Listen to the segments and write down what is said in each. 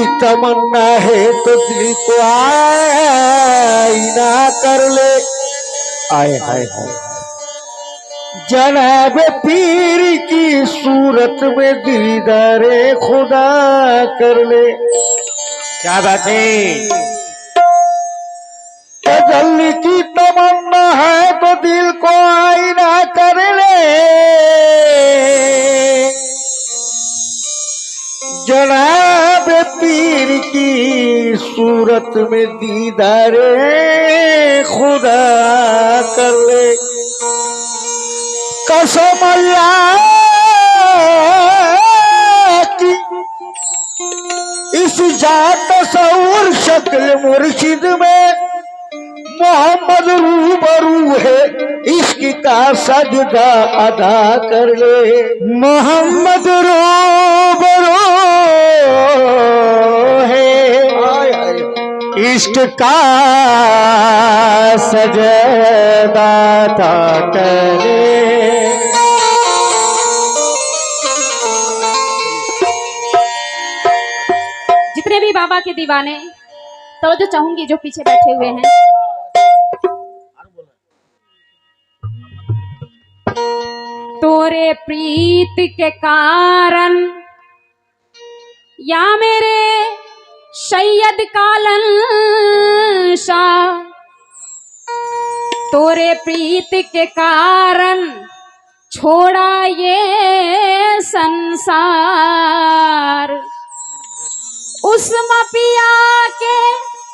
की तमन्ना है तो दिल को आईना कर ले। आए हाय हाय जनाब पीर की सूरत में दीदारे खुदा कर ले। क्या बात है। तजल्ली की तमन्ना है तो दिल को आईना कर ले। जनाब पीर की सूरत में दीदारे खुदा कर ले। कसम अल्लाह की इस जात तस्वुर शक्ल मुर्शिद में मोहम्मद रूबरू है, इश्क का सजदा अदा कर ले। मोहम्मद रूबरू है, इश्क का सजदा अदा कर ले। जितने भी बाबा के दीवाने तो जो चाहूंगी जो पीछे बैठे हुए हैं, तोरे प्रीत के कारण या मेरे सैयद कालन शाह, तोरे प्रीत के कारण छोड़ा ये संसार। उस मपिया के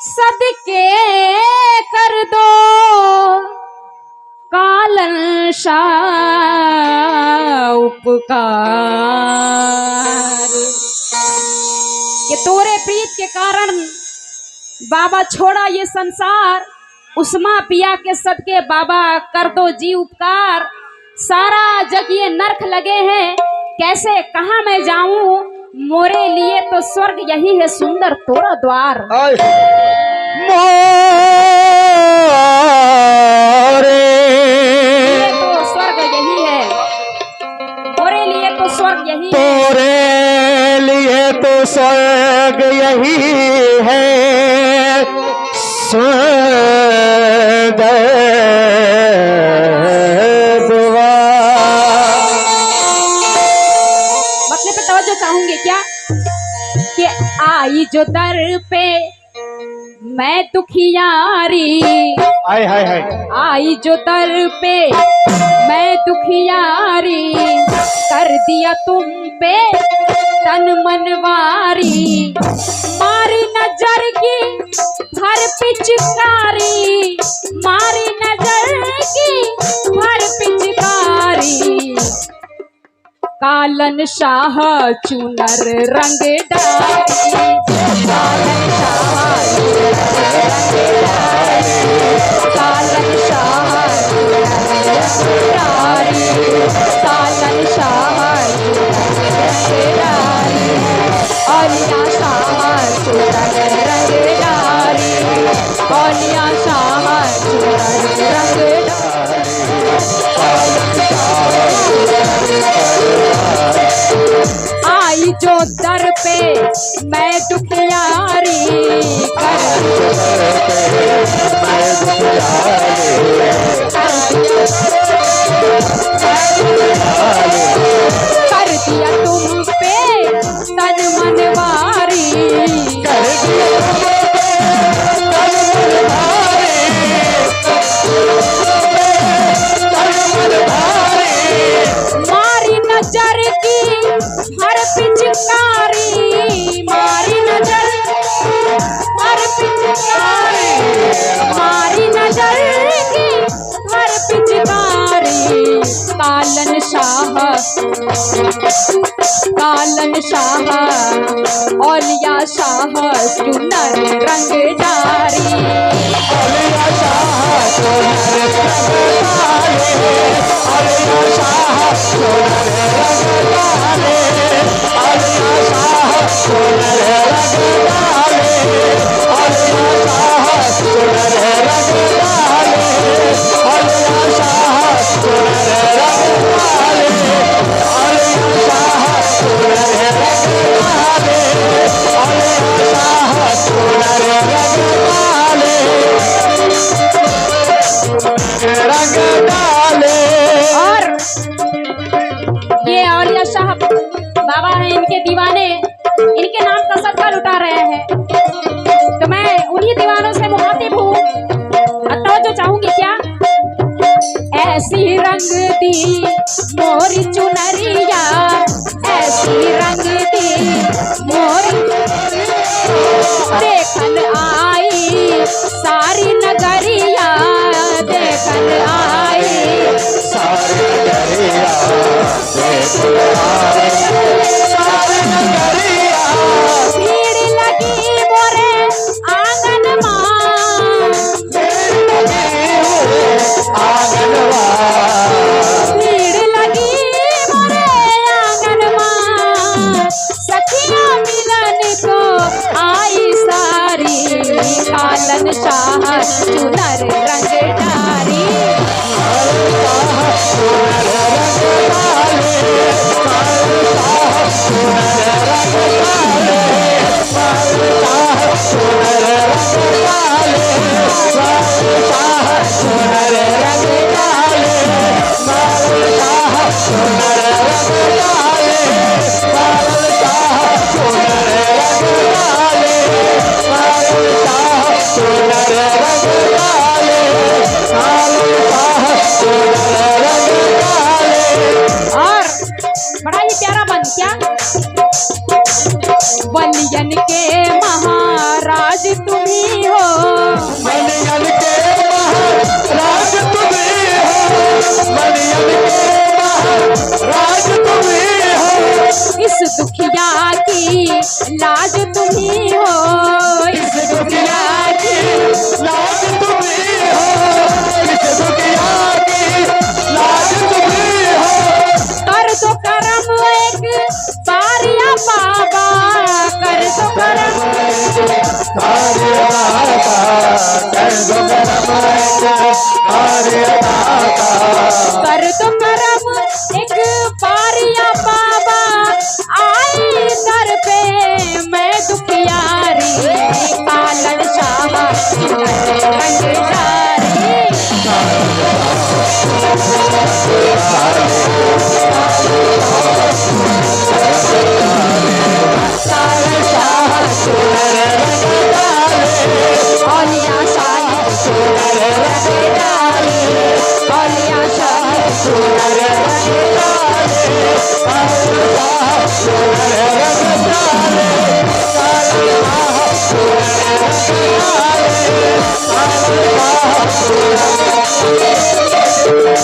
सदके कर दो कालन शाह उपकार। ये तोरे प्रीत के कारण बाबा छोड़ा ये संसार। उस्मा पिया के सदके बाबा कर दो जी उपकार। सारा जग ये नरक लगे हैं, कैसे कहाँ मैं जाऊं, मोरे लिए तो स्वर्ग यही है सुंदर तोरा द्वार। मोरे तो स्वर्ग यही है, मोरे लिए तो स्वर्ग यही है, तोरे लिए तो स्वर्ग यही है। स्वर्ग मतलब पे तवज्जो चाहूंगी क्या कि आई जो दर पे मैं दुखियारी, हाय हाय हाय आई जो दर पे मैं दुखियारी, कर दिया तुम पे तन मनवारी। मारी नजर की भर पिचकारी, मारी नजर की भर पिचकारी। कालन शाह चुनर रंग डाली, कालन शाह कालन शाह डाली, कालन शाह डाली, औलिया शाह चुनर रंग डाली, औलिया शाह चुनर रंग आई जो दर पे मैं दुखियारी, कर दिया तुम पे तन मनवारी। मारी नजर की हर पिचकारी, मारी नजर हर पिचकारी, मारी नजर की हर पिचकारी। कालन शाह कालन शाह औलिया शाह चुनर रंग डारी, औलिया शाह चुनर रंग डारी, औलिया शाह चुनर रंग डारी, औलिया शाह चुनर रंग डारी, औलिया शाह चुनर रंग डारी, औलिया शाह चुनर रंग डारी, औलिया शाह चुनर रंग डारी, औलिया मोरी चुनरिया ऐसी रंग दी मोरी देखन आई सारी नगरिया देखन आई सारी नगरिया देखन आई सारी नगरिया भीड़ लगी मोरे आंगन मां भीड़ लगी मोरे आंगन मां सखियां मिलन को आई सारी कालन शाह चुनर रंग डारी और बड़ा ही प्यारा बन क्या बलियन के महाराज तुम्ही हो बलियन के महाराज तुम्ही हो बलियन के महाराज तुम्ही हो इस दुखिया की लाज तुम्ही हो इस दुखिया की लाज तुम्ही हो इस दुनिया की लाज तुम्ही हो कर दो करम एक बारिया बाबा कर दो करम कार्य दाता कर दो करम कार्य दाता कर दो करम एक बारिया बाबा आई दर पे मैं दुखियारी कालन शाह रंगदारी औलिया शाही औलिया शाही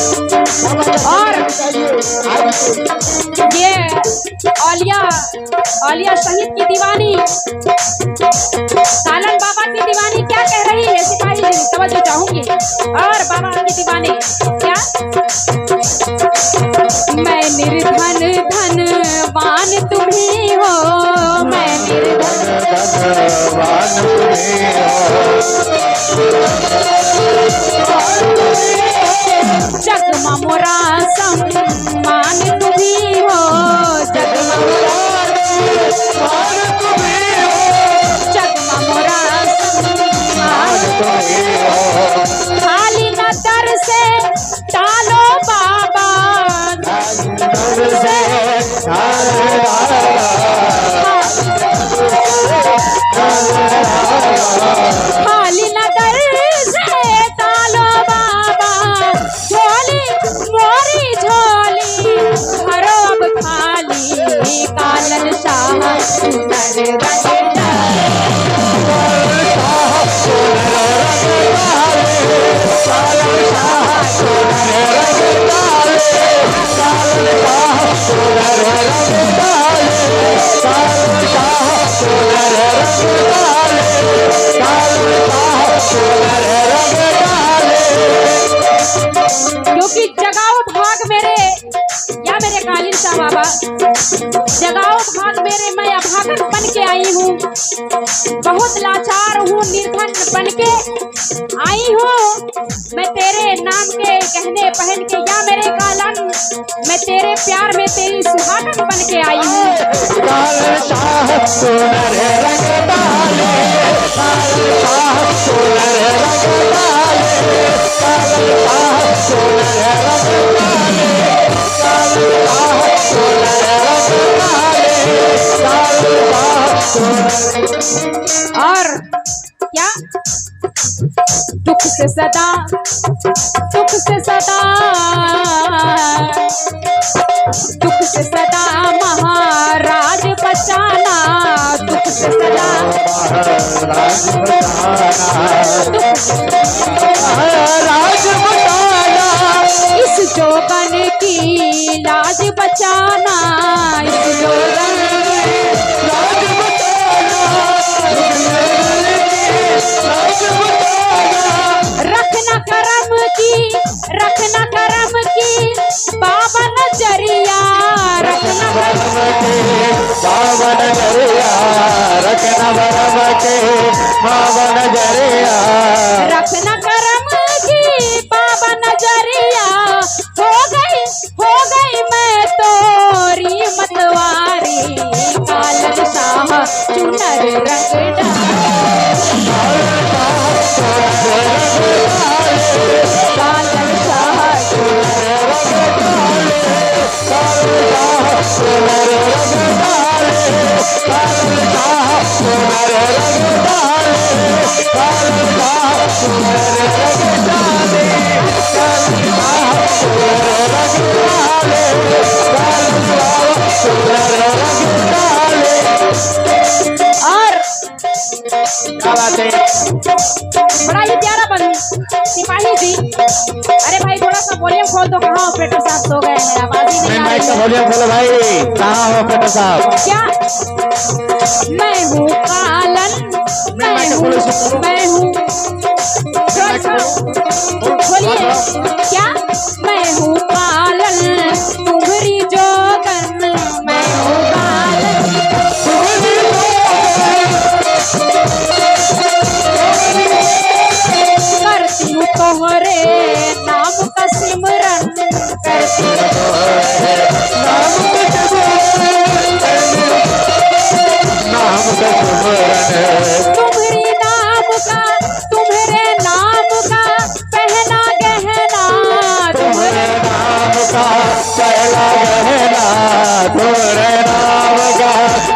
और ये औलिया शहीद की दीवानी कालन बाबा की दीवानी क्या कह रही है सिपाही तवज्जो चाहूंगी और बाबा की दीवानी क्या मैं निर्धन धनवान तुम्ही हो मैं धनवान तुम्ही जगमा मोरा सम्मान तुम्ही हो जगमा मोरा सम्मान खाली न दर से टालो बाबा खाली न दर से टालो बाबा झोली मोरी झोली भरो अब खाली कालन शाह सुंदर क्योंकि जगाओ भाग मेरे या मेरे कालिन शाह बाबा जगाओ भाग मेरे मैं अभागन बन के आई हूँ बहुत लाचार हूँ निर्धन बन के आई हूँ मैं तेरे नाम के गहने पहन के या मेरे कालन मैं तेरे प्यार में तेरी सुहागन बन के आई हूँ कालन शाह सोनर रंग डाले कालन शाह सोनर रंग डाले कालन शाह सोनर रंग डाले कालन शाह सोनर रंग डाले कालन शाह सोनर और क्या दुख से सदा, दुख से सदा, दुख से सदा महाराज बचाना, दुख से सदा राज बचाना, इस जोगन की लाज बचाना, इस जोगन राज बचाना, राज बचाना, रखना करम की, रखना करम की बाबा नजरिया, रखना करम बाबा नजरिया, रखना बरम के बाबा नजरिया, रखना करम की बाबा नजरिया, हो गई मैं तोरी मतवारी, कालन शाह चुनर रंग कालन शाह और क्या बात है? बड़ा ही प्यारा बन सिपाही जी। अरे भाई थोड़ा सा वॉल्यूम खोल दो, कहाँ ऑपरेटर साहब सो गए हैं, आवाज ही नहीं आ माइक रही का है। वॉल्यूम खोलो भाई, कहाँ हो ऑपरेटर साहब? क्या मैं हूँ कालन, मैं हूँ खोलिए, क्या मैं हूँ कालन तुम्हारी जोगन, मैं हूँ कालन करती हूँ तोहरे नाम का सिमरन, करती हूँ तुम्हारी नाम का, तुम्हारे नाम का पहना गहना, तुम्हारे नाम का पहला गहना, तुम्हारे नाम का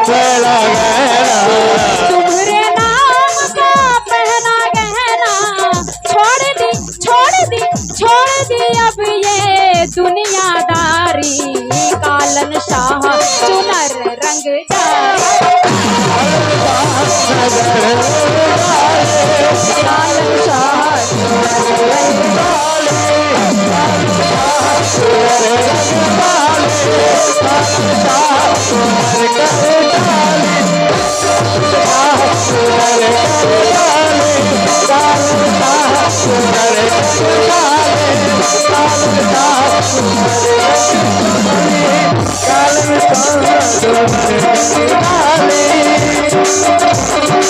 पहला गहना, तुम्हारे नाम का पहना गहना, छोड़ दी अब ये दुनियादारी, कालन शाह चुनर रंग कालन शाह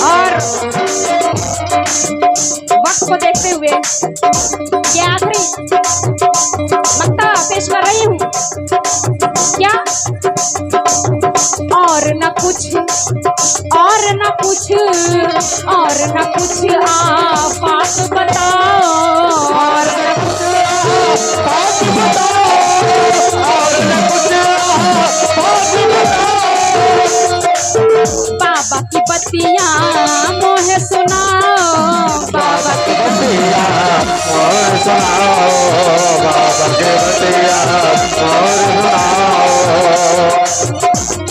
और वक्त को देखते हुए ये आखिरी मक्ता पेश कर रही हूँ। क्या और न कुछ, और न कुछ, और न कुछ आफात बताओ, और न कुछ आफात बताओ, और न कुछ बाबा की बत्तियां मोहे सुनाओ, बाबा की बतिया और सुनाओ, बाबा के बतिया और सुनाओ,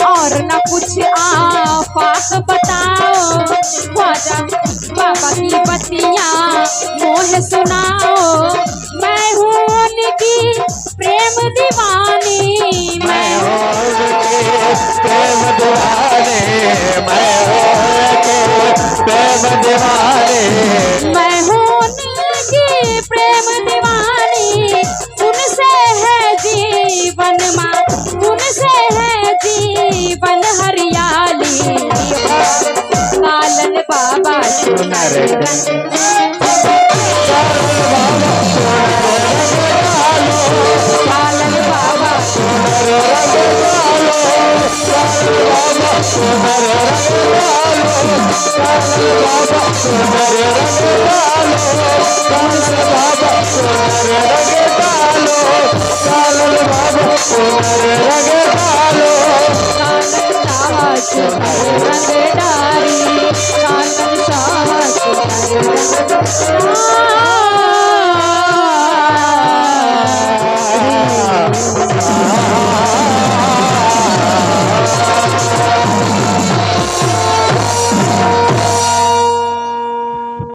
और न कुछ आफात बताओ, ख्वाजा बाबा की बत्तियां मोहे सुनाओ, मैं हूँ उनकी प्रेम दीवानी, मैं हूँ प्रेम दीवाने, मैं प्रेम दीवाने, मैं हूँ उनकी प्रेम दीवानी, उनसे है जीवन माँ, उनसे है जीवन हरियाली, कालन बाबा चुनर रंग कालन बाबा कालन बाबा चुनर रंग डालो।